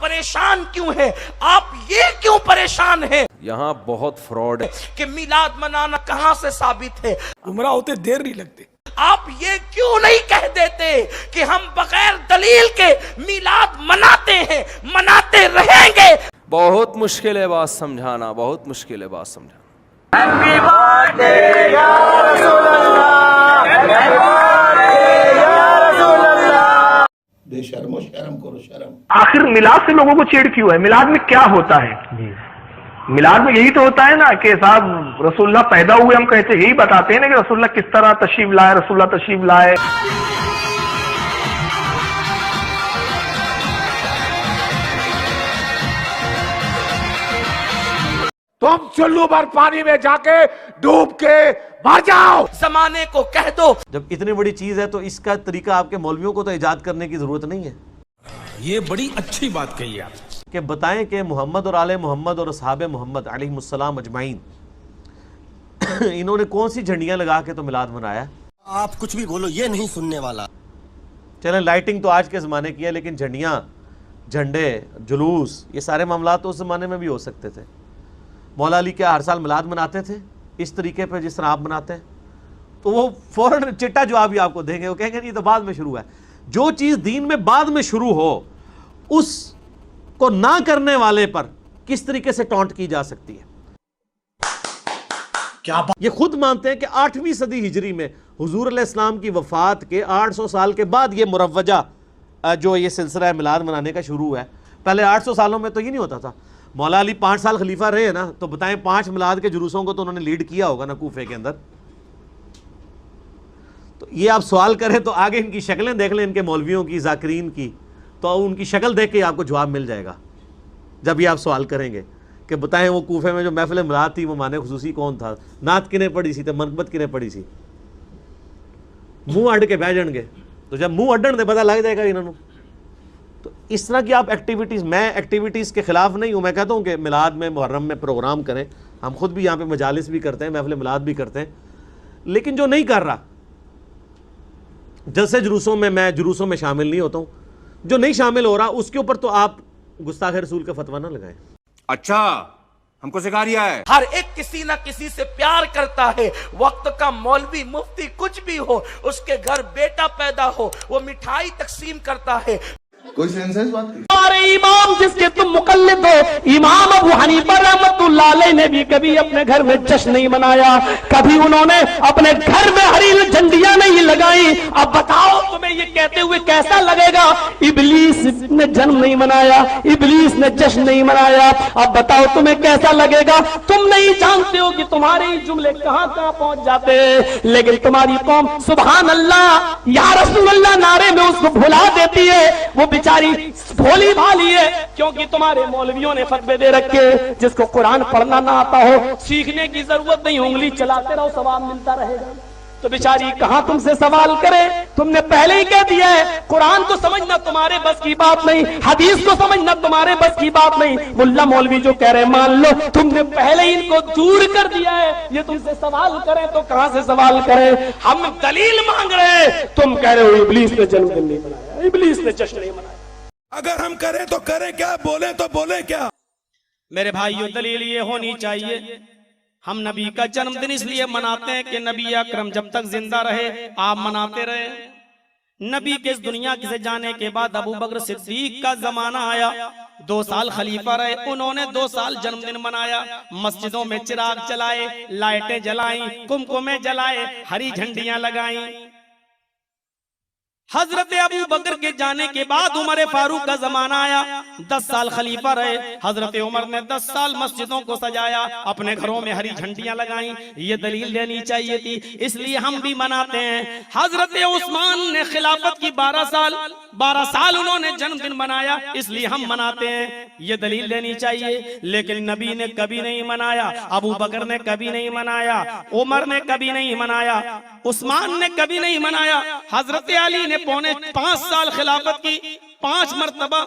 परेशान क्यों है? आप ये क्यों परेशान हैं? यहाँ बहुत फ्रॉड है कि मिलाद मनाना कहां से साबित है? गुमराह होते देर नहीं लगती। आप ये क्यों नहीं कह देते कि हम बगैर दलील के मिलाद मनाते हैं, मनाते रहेंगे? बहुत मुश्किल है बात समझाना, बहुत मुश्किल है बात समझाना। बेशर्मो शर्म करो शर्म। आखिर मिलाद से लोगों को चिढ़ क्यों है? मिलाद में क्या होता है? मिलाद में यही तो होता है ना कि साहब रसूलुल्लाह पैदा हुए, हम कहते यही बताते हैं ना कि रसूलुल्लाह किस तरह तशरीफ लाए, रसूलुल्लाह तशरीफ लाए। तुम चुल्लू भर पानी में जाके डूब के मर जाओ। जमाने को कह दो। जब इतनी बड़ी चीज है तो इसका तरीका आपके मौलवियों को तो इजाद करने की जरूरत नहीं है। ये बड़ी अच्छी बात कही आप कि बताएं कि मोहम्मद और आले मोहम्मद और असहाब मोहम्मद अलैहिमुस्सलाम अजमाइन इन्होंने कौन सी झंडियां लगा के तो मिलाद मनाया? आप कुछ भी बोलो, ये नहीं सुनने वाला। चलें, लाइटिंग तो आज के ज़माने की है, लेकिन झंडियाँ, झंडे, जुलूस, ये सारे मामला तो उस ज़माने में भी हो सकते थे। मौला अली क्या हर साल मिलाद मनाते थे इस तरीके पर जिस तरह आप मनाते हैं? तो वो फौरन चिट्टा जवाब भी आपको देंगे, वो कहेंगे ये तो बाद में शुरू है। जो चीज़ दीन में बाद में शुरू हो उसको ना करने वाले पर किस तरीके से टॉन्ट की जा सकती है? क्या ये खुद मानते हैं कि 8वीं सदी हिजरी में हुजूर अलैहिस्सलाम की वफ़ात के 800 साल के बाद ये मुरव्वजा जो ये सिलसिला मिलाद मनाने का शुरू है। पहले 800 सालों में तो ये नहीं होता था। मौला अली 5 साल खलीफा रहे हैं ना, तो बताएं 5 मिलाद के जुलूसों को तो उन्होंने लीड किया होगा ना कूफे के अंदर। तो ये आप सवाल करें तो आगे इनकी शक्लें देख लें, इनके मौलवियों की, जाकिरीन की, तो उनकी शक्ल देख के आपको जवाब मिल जाएगा जब ये आप सवाल करेंगे कि बताएं वो कूफे में जो महफिल मिलाद थी वो माने खुसूसी कौन था, नात किने पड़ी सी, तो मनकबत किने पड़ी सी। मुंह अड़ के बह जाएंगे, तो जब मुंह अड्डन दे पता लग जाएगा इन्होंने। तो इस तरह की आप एक्टिविटीज़, मैं एक्टिविटीज़ के ख़िलाफ़ नहीं हूँ। मैं कहता हूँ कि मिलाद में, मुहर्रम में प्रोग्राम करें, हम खुद भी यहाँ पे मजालिस भी करते हैं, महफिल मिलाद भी करते हैं, लेकिन जो नहीं कर रहा, जलसे जुलूसों में मैं जुलूसों में शामिल नहीं होता हूँ, जो नहीं शामिल हो रहा उसके ऊपर तो आप गुस्ताख रसूल का फतवा ना लगाएं। अच्छा, हमको सिखा रिया है। हर एक किसी ना किसी से प्यार करता है। वक्त का मौलवी मुफ्ती कुछ भी हो, उसके घर बेटा पैदा हो, वो मिठाई तकसीम करता है। कोई सेंसेस बात नहीं। हमारे इमाम जिसके तुम मुकल्लिद हो, इमाम अबू हनीफा रहमतुल्लाह अलैह ने भी कभी अपने घर में जश्न नहीं मनाया, कभी उन्होंने अपने घर में हरी झंडियां नहीं लगाई। अब बताओ तुम्हें ये कहते हुए कैसा लगेगा? इब्लीस ने जन्म नहीं मनाया, इब्लीस ने जश्न नहीं मनाया। अब बताओ तुम्हें कैसा लगेगा? तुम नहीं जानते हो कि तुम्हारे ही जुमले कहां कहां पहुंच जाते हैं, लेकिन तुम्हारी कौम सुभान अल्लाह या रसूल अल्लाह नारे में उसको भुला देती है। वो बेचारी भोली भाली है, क्योंकि तुम्हारे मौलवियों ने फतवे दे रखे, जिसको कुरान पढ़ना ना आता हो सीखने की जरूरत नहीं, उंगली चलाते रहो सवाब मिलता रहेगा। तो बेचारी कहां तुमसे सवाल करे? तुमने पहले ही कह दिया है कुरान को समझना तुम्हारे बस की बात नहीं, हदीस को समझना तुम्हारे बस की बात नहीं। मुल्ला मौलवी जो कह रहे हैं मान लो, तुमने पहले ही इनको दूर कर दिया है। ये तुमसे सवाल करें तो कहां से सवाल करें? हम दलील मांग रहे हैं, तुम कह रहे हो इब्लीस ने जन्मदिन नहीं मनाया, इब्लीस ने जश्न नहीं मनाया। अगर हम करें तो करें क्या, बोले तो बोले क्या? मेरे भाइयों, दलील ये होनी चाहिए, हम नबी का जन्मदिन इसलिए मनाते हैं कि नबी अकरम जब तक जिंदा रहे आप मनाते रहे। नबी के इस दुनिया से जाने के बाद अबू बकर सिद्दीक का जमाना आया, 2 साल खलीफा रहे, उन्होंने 2 साल जन्मदिन मनाया, मस्जिदों में चिराग जलाए, लाइटें जलाई, कुमकुमे जलाए, हरी झंडियां लगाई। हजरत अबू बकर के जाने के बाद उमर फारूक का जमाना आया, 10 साल खलीफा रहे। हजरत उमर ने 10 साल मस्जिदों को सजाया, अपने घरों में हरी झंडियां लगाई। ये दलील देनी चाहिए थी, इसलिए हम भी मनाते हैं। हजरत उस्मान ने खिलाफत की 12 साल उन्होंने जन्मदिन मनाया, इसलिए हम मनाते हैं। ये दलील देनी चाहिए, लेकिन नबी ने कभी नहीं मनाया, अबू बकर ने कभी नहीं मनाया, उमर ने कभी नहीं मनाया, उस्मान ने कभी नहीं मनाया। हजरत अली ने पौने 5 साल खिलाफत की, 5 मरतबा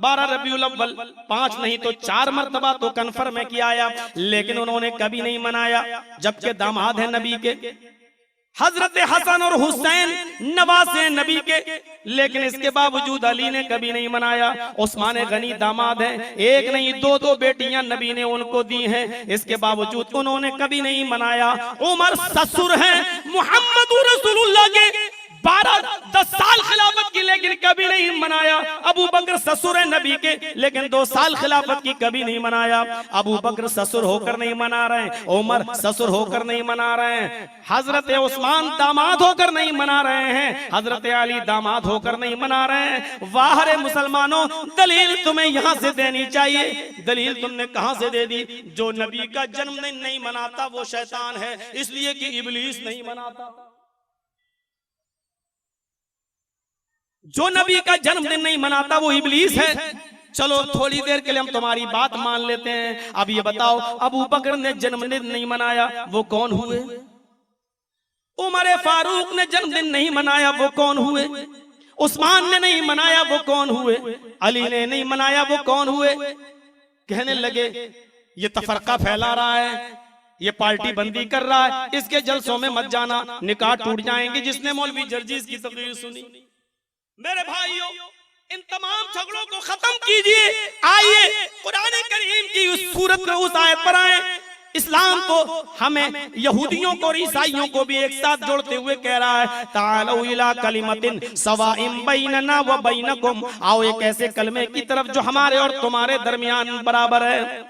12 रबीउल अव्वल, 5 नहीं तो 4 मरतबा तो कन्फर्म है किया आया, लेकिन उन्होंने कभी नहीं मनाया, जबकि दामाद है नबी के। हजरत हसन और हुसैन नवासे नबी के, लेकिन इसके बावजूद अली ने कभी नहीं मनाया। उस्मान गनी दामाद हैं, एक नहीं दो बेटियां नबी ने उनको दी हैं, इसके बावजूद उन्होंने कभी नहीं मनाया। उमर ससुर हैं मोहम्मद रसूलुल्लाह के, 12-10 साल खिलाफत की, लेकिन कभी नहीं मनाया। अबू बकर ससुर है नबी के, लेकिन 2 साल खिलाफत की, कभी नहीं मनाया। अबू बकर ससुर होकर नहीं मना रहे हैं, उमर ससुर होकर नहीं मना रहे हैं, हजरत उस्मान दामाद होकर नहीं मना रहे हैं, हजरत अली दामाद होकर नहीं मना रहे हैं। वाह रे मुसलमानों, दलील तुम्हें यहां से देनी चाहिए। दलील तुमने कहां से दे दी? जो नबी का जन्मदिन नहीं मनाता वो शैतान है, इसलिए कि इब्लीस नहीं मनाता। जो नबी का जन्मदिन नहीं मनाता वो इब्लीस है। चलो थोड़ी देर के लिए हम तुम्हारी बात मान लेते हैं। अब ये बताओ, अबू बकर ने जन्मदिन नहीं मनाया, वो कौन हुए? उमर फारूक ने जन्मदिन नहीं मनाया, वो कौन हुए? उस्मान ने नहीं मनाया, वो कौन हुए? अली ने नहीं मनाया, वो कौन हुए? कहने लगे ये तफरका फैला रहा है, ये पार्टी बंदी कर रहा है, इसके जलसों में मत जाना, निकाह टूट जाएंगे। जिसने मौलवी जर्जीस की तकरीर सुनी, मेरे भाइयों, इन तमाम झगड़ों को खत्म कीजिए। आइए कुरान करीम की उस सूरत में उस आयत पर आए। इस्लाम तो हमें यहूदियों को और ईसाइयों को भी एक साथ जोड़ते हुए कह रहा है, तालौ इला कलिमतिन सवाइम बैनना व बैनकुम, आओ एक ऐसे कलमे की तरफ जो हमारे और तुम्हारे दरमियान बराबर है।